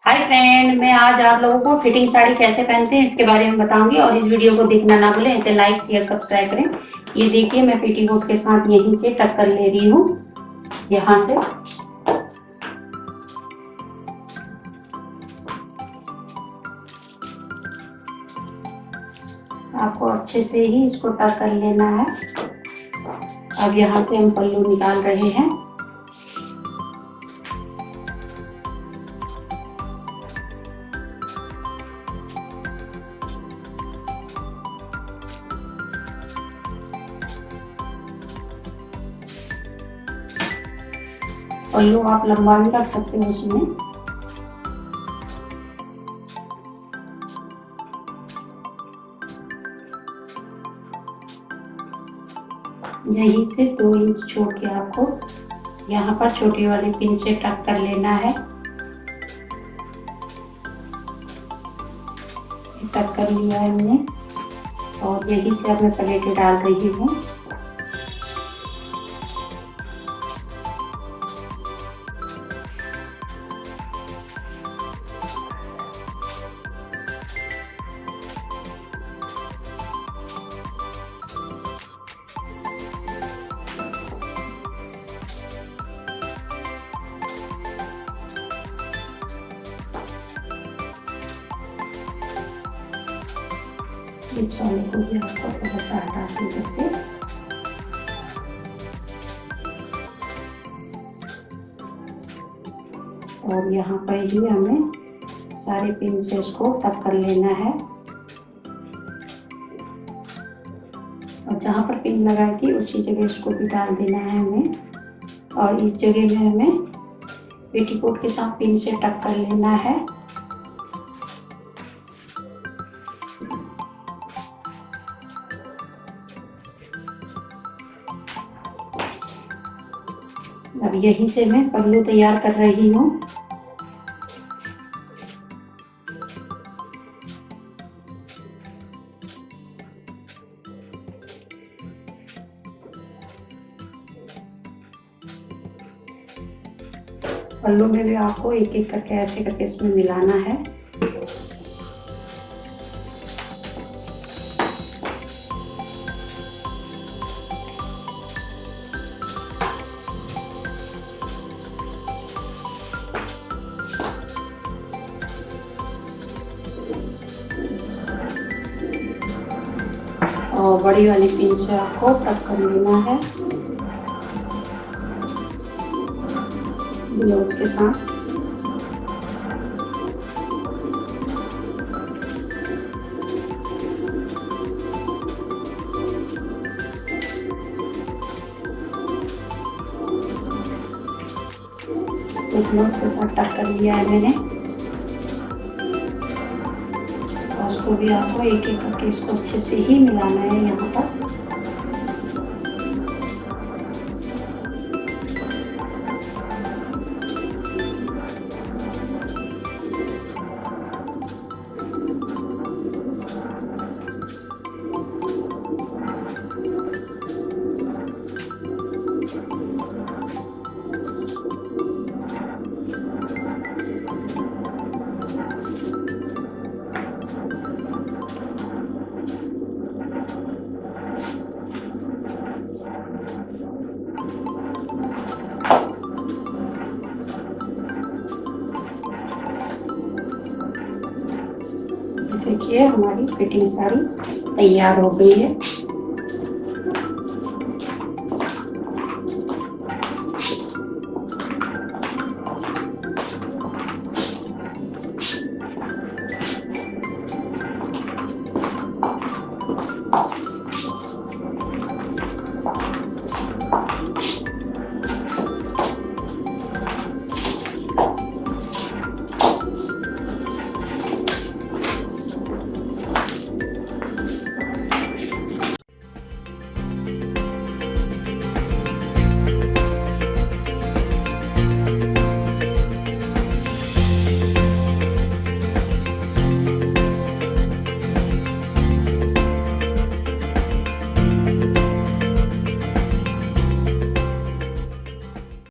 Hi friend, मैं आज आप लोगों को फिटिंग साड़ी कैसे पहनते हैं इसके बारे में बताऊंगी और इस वीडियो को देखना ना भूलें। इसे लाइक शेयर सब्सक्राइब करें। ये देखिए, मैं पेटीकोट के साथ यहीं से टक कर ले रही हूँ, यहाँ से। आपको अच्छे से ही इसको टक कर लेना है। अब यहाँ से हम पल्लू निकाल रहे हैं। पल्लू आप लंबा भी रख सकते हो उसमें। यहीं से 2 इंच छोड़ के आपको यहाँ पर छोटी वाली पिन से टक कर लेना है। टक कर लिया है मैंने और यहीं से अब मैं प्लेटें डाल रही हूँ। इस वाले को भी आपको थोड़ा सा हटा के करके और यहाँ पर ही हमें सारे पिन से इसको टक कर लेना है। और जहाँ पर पिन लगाई थी उसी जगह इसको भी डाल देना है हमें। और इस जगह में हमें पेटीकोट के साथ पिन से टक कर लेना है। अब यहीं से मैं पल्लू तैयार कर रही हूँ। पल्लू में भी आपको एक एक करके ऐसे करके इसमें मिलाना है। और बड़ी वाली पिन से आपको टक कर लेना है ब्लाउज के साथ। ब्लाउज के साथ टक कर लिया है मैंने। उसको भी आपको एक एक करके इसको अच्छे से ही मिलाना है यहाँ पर। देखिए, हमारी फिटिंग साड़ी तैयार हो गई है।